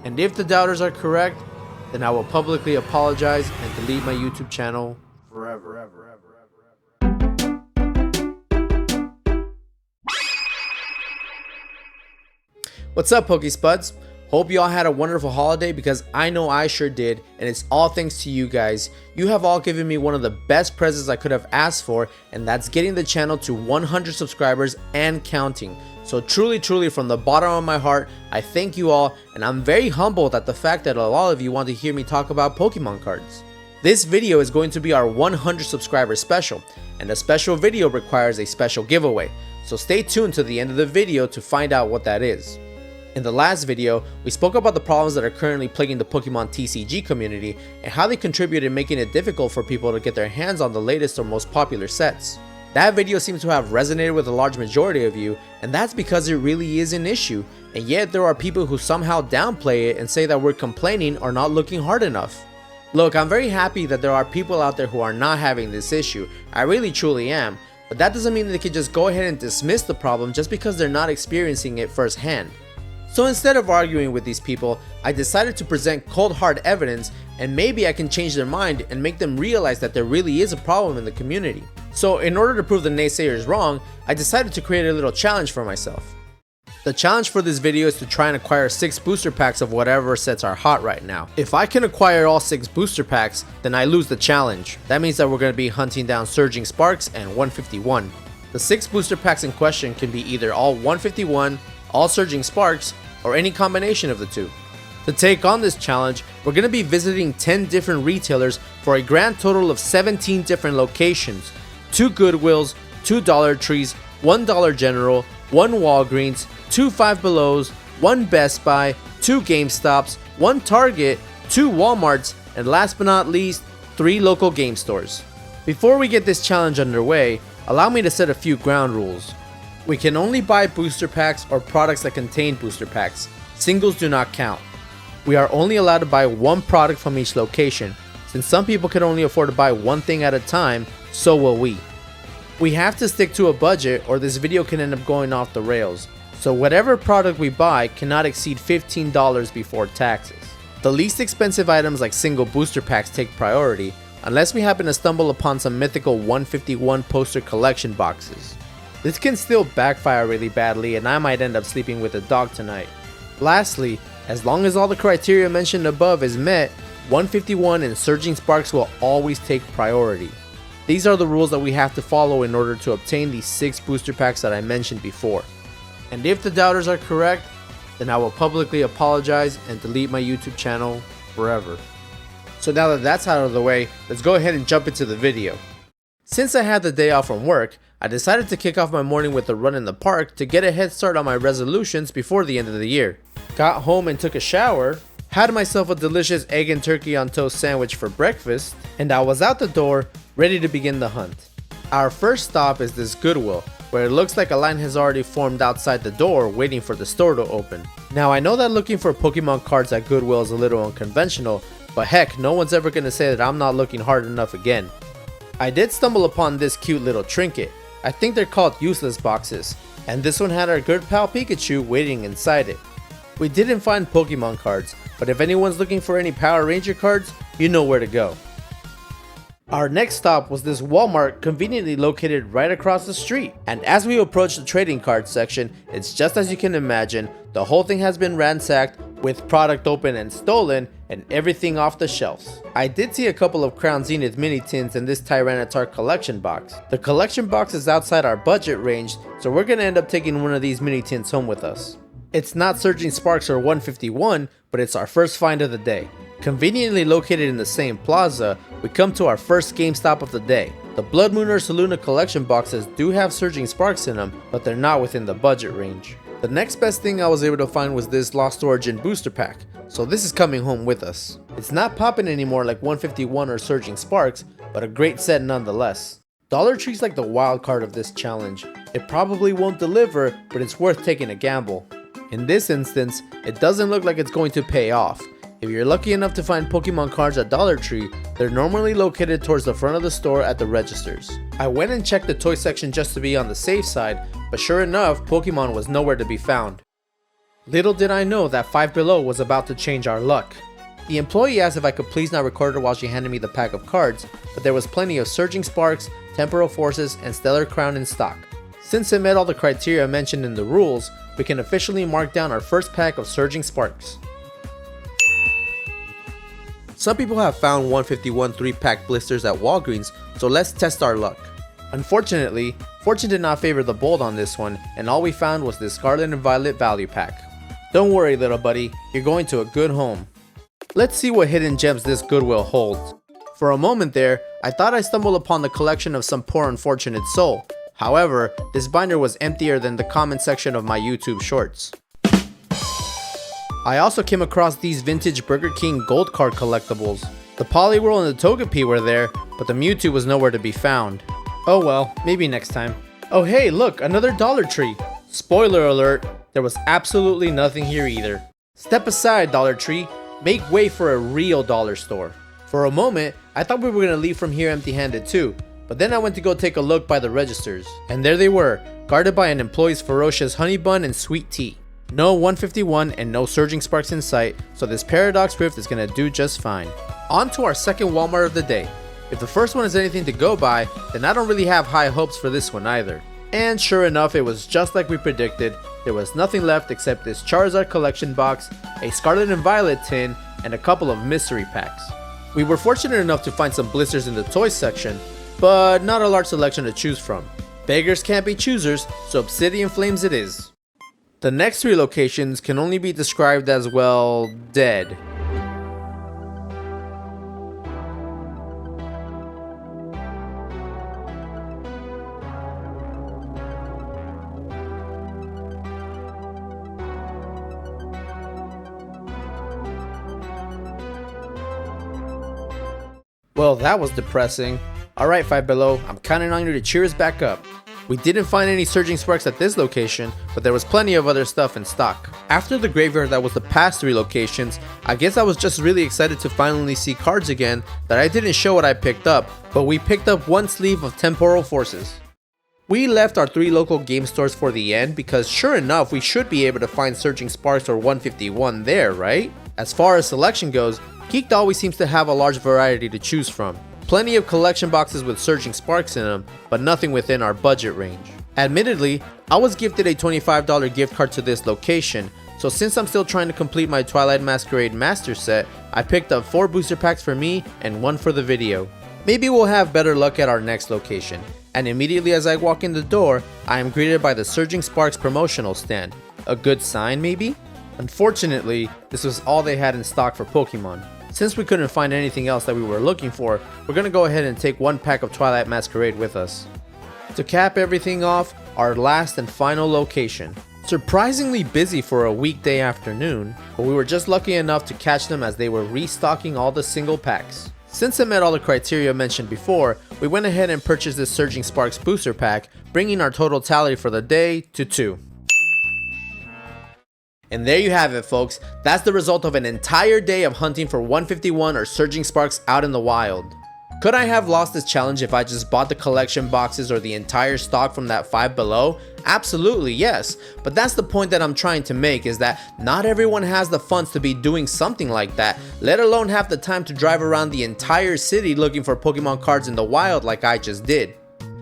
And if the doubters are correct, then I will publicly apologize and delete my YouTube channel forever. What's up, Pokespuds? Hope you all had a wonderful holiday, because I know I sure did, and it's all thanks to you guys. You have all given me one of the best presents I could have asked for, and that's getting the channel to 100 subscribers and counting. So truly from the bottom of my heart, I thank you all, and I'm very humbled at the fact that a lot of you want to hear me talk about Pokemon cards. This video is going to be our 100 subscriber special, and a special video requires a special giveaway, so stay tuned to the end of the video to find out what that is. In the last video, we spoke about the problems that are currently plaguing the Pokemon TCG community and how they contribute in making it difficult for people to get their hands on the latest or most popular sets. That video seems to have resonated with a large majority of you, and that's because it really is an issue, and yet there are people who somehow downplay it and say that we're complaining or not looking hard enough. Look, I'm very happy that there are people out there who are not having this issue. I really truly am, but that doesn't mean they can just go ahead and dismiss the problem just because they're not experiencing it firsthand. So instead of arguing with these people, I decided to present cold hard evidence, and maybe I can change their mind and make them realize that there really is a problem in the community. So in order to prove the naysayers wrong, I decided to create a little challenge for myself. The challenge for this video is to try and acquire 6 booster packs of whatever sets are hot right now. If I can acquire all 6 booster packs, then I lose the challenge. That means that we're going to be hunting down Surging Sparks and 151. The 6 booster packs in question can be either all 151, all Surging Sparks, or any combination of the two. To take on this challenge, we're going to be visiting 10 different retailers for a grand total of 17 different locations, 2 Goodwills, 2 Dollar Trees, 1 Dollar General, 1 Walgreens, 2 Five Belows, 1 Best Buy, 2 GameStops, 1 Target, 2 Walmarts, and last but not least, 3 local game stores. Before we get this challenge underway, allow me to set a few ground rules. We can only buy booster packs or products that contain booster packs. Singles do not count. We are only allowed to buy one product from each location. Since some people can only afford to buy one thing at a time, so will we. We have to stick to a budget or this video can end up going off the rails. So whatever product we buy cannot exceed $15 before taxes. The least expensive items like single booster packs take priority, unless we happen to stumble upon some mythical 151 poster collection boxes. This can still backfire really badly, and I might end up sleeping with a dog tonight. Lastly, as long as all the criteria mentioned above is met, 151 and Surging Sparks will always take priority. These are the rules that we have to follow in order to obtain these 6 booster packs that I mentioned before. And if the doubters are correct, then I will publicly apologize and delete my YouTube channel forever. So now that that's out of the way, let's go ahead and jump into the video. Since I had the day off from work, I decided to kick off my morning with a run in the park to get a head start on my resolutions before the end of the year. Got home and took a shower, had myself a delicious egg and turkey on toast sandwich for breakfast, and I was out the door, ready to begin the hunt. Our first stop is this Goodwill, where it looks like a line has already formed outside the door waiting for the store to open. Now I know that looking for Pokemon cards at Goodwill is a little unconventional, but heck, no one's ever gonna say that I'm not looking hard enough again. I did stumble upon this cute little trinket. I think they're called useless boxes, and this one had our good pal Pikachu waiting inside it. We didn't find Pokemon cards, but if anyone's looking for any Power Ranger cards, you know where to go. Our next stop was this Walmart conveniently located right across the street, and as we approach the trading card section, it's just as you can imagine, the whole thing has been ransacked with product open and stolen and everything off the shelves. I did see a couple of Crown Zenith mini tins in this Tyranitar collection box. The collection box is outside our budget range, so we're gonna end up taking one of these mini tins home with us. It's not Surging Sparks or 151, but it's our first find of the day. Conveniently located in the same plaza, we come to our first GameStop of the day. The Blood Moon or Saluna collection boxes do have Surging Sparks in them, but they're not within the budget range. The next best thing I was able to find was this Lost Origin booster pack, so this is coming home with us. It's not popping anymore like 151 or Surging Sparks, but a great set nonetheless. Dollar Tree's like the wild card of this challenge. It probably won't deliver, but it's worth taking a gamble. In this instance, it doesn't look like it's going to pay off. If you're lucky enough to find Pokemon cards at Dollar Tree, they're normally located towards the front of the store at the registers. I went and checked the toy section just to be on the safe side, but sure enough, Pokemon was nowhere to be found. Little did I know that 5 Below was about to change our luck. The employee asked if I could please not record her while she handed me the pack of cards, but there was plenty of Surging Sparks, Temporal Forces, and Stellar Crown in stock. Since it met all the criteria mentioned in the rules, we can officially mark down our first pack of Surging Sparks. Some people have found 151 3-pack blisters at Walgreens, so let's test our luck. Unfortunately, fortune did not favor the bold on this one, and all we found was this Scarlet and Violet value pack. Don't worry, little buddy, you're going to a good home. Let's see what hidden gems this Goodwill holds. For a moment there, I thought I stumbled upon the collection of some poor unfortunate soul. However, this binder was emptier than the comment section of my YouTube shorts. I also came across these vintage Burger King gold card collectibles. The Poliwhirl and the Togepi were there, but the Mewtwo was nowhere to be found. Oh well, maybe next time. Oh hey, look, another Dollar Tree. Spoiler alert, there was absolutely nothing here either. Step aside, Dollar Tree. Make way for a real dollar store. For a moment, I thought we were gonna leave from here empty-handed too, but then I went to go take a look by the registers, and there they were, guarded by an employee's ferocious honey bun and sweet tea. No 151 and no Surging Sparks in sight, so this Paradox Rift is gonna do just fine. On to our second Walmart of the day. If the first one is anything to go by, then I don't really have high hopes for this one either. And sure enough, it was just like we predicted. There was nothing left except this Charizard collection box, a Scarlet and Violet tin, and a couple of mystery packs. We were fortunate enough to find some blisters in the toys section, but not a large selection to choose from. Beggars can't be choosers, so Obsidian Flames it is. The next 3 locations can only be described as, well, dead. Well, that was depressing. Alright, 5 Below, I'm counting on you to cheer us back up. We didn't find any Surging Sparks at this location, but there was plenty of other stuff in stock. After the graveyard that was the past 3 locations, I guess I was just really excited to finally see cards again that I didn't show what I picked up, but we picked up 1 sleeve of Temporal Forces. We left our 3 local game stores for the end because sure enough we should be able to find Surging Sparks or 151 there, right? As far as selection goes, Geeked always seems to have a large variety to choose from. Plenty of collection boxes with Surging Sparks in them, but nothing within our budget range. Admittedly, I was gifted a $25 gift card to this location, so since I'm still trying to complete my Twilight Masquerade Master Set, I picked up 4 booster packs for me and 1 for the video. Maybe we'll have better luck at our next location. And immediately as I walk in the door, I am greeted by the Surging Sparks promotional stand. A good sign maybe? Unfortunately, this was all they had in stock for Pokemon. Since we couldn't find anything else that we were looking for, we're gonna go ahead and take 1 pack of Twilight Masquerade with us. To cap everything off, our last and final location. Surprisingly busy for a weekday afternoon, but we were just lucky enough to catch them as they were restocking all the single packs. Since it met all the criteria mentioned before, we went ahead and purchased this Surging Sparks booster pack, bringing our total tally for the day to 2. And there you have it, folks. That's the result of an entire day of hunting for 151 or Surging Sparks out in the wild. Could I have lost this challenge if I just bought the collection boxes or the entire stock from that 5 Below? Absolutely, yes. But that's the point that I'm trying to make, is that not everyone has the funds to be doing something like that, let alone have the time to drive around the entire city looking for Pokemon cards in the wild like I just did.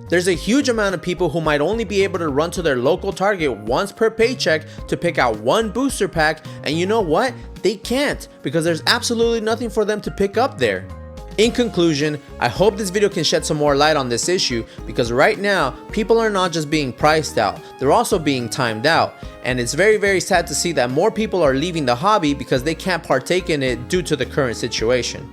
There's a huge amount of people who might only be able to run to their local Target once per paycheck to pick out 1 booster pack, and you know what? They can't, because there's absolutely nothing for them to pick up there. In conclusion, I hope this video can shed some more light on this issue, because right now, people are not just being priced out, they're also being timed out, and it's very sad to see that more people are leaving the hobby because they can't partake in it due to the current situation.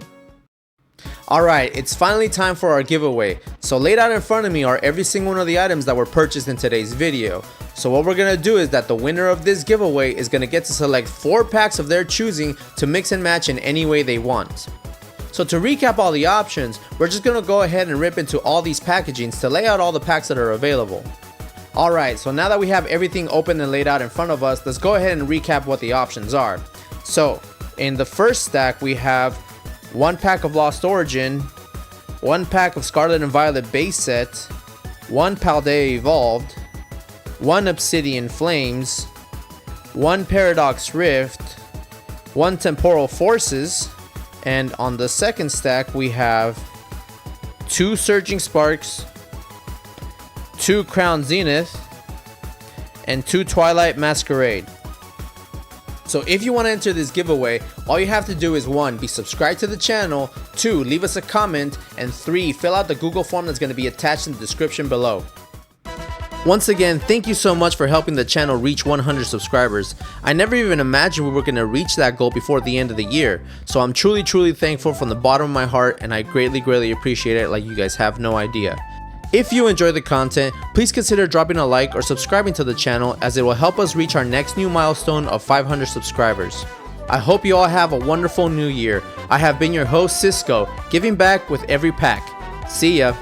Alright, it's finally time for our giveaway. So laid out in front of me are every single one of the items that were purchased in today's video. So what we're gonna do is that the winner of this giveaway is gonna get to select 4 packs of their choosing to mix and match in any way they want. So to recap all the options, we're just gonna go ahead and rip into all these packagings to lay out all the packs that are available. Alright, so now that we have everything open and laid out in front of us, let's go ahead and recap what the options are. So in the first stack we have 1 pack of Lost Origin, 1 pack of Scarlet and Violet base set, 1 Paldea Evolved, 1 Obsidian Flames, 1 Paradox Rift, 1 Temporal Forces, and on the second stack we have 2 Surging Sparks, 2 Crown Zenith, and 2 Twilight Masquerade. So if you want to enter this giveaway, all you have to do is 1. Be subscribed to the channel, 2. Leave us a comment, and 3. Fill out the Google form that's going to be attached in the description below. Once again, thank you so much for helping the channel reach 100 subscribers. I never even imagined we were going to reach that goal before the end of the year, so I'm truly thankful from the bottom of my heart, and I greatly appreciate it like you guys have no idea. If you enjoy the content, please consider dropping a like or subscribing to the channel, as it will help us reach our next new milestone of 500 subscribers. I hope you all have a wonderful new year. I have been your host Cisco, giving back with every pack. See ya!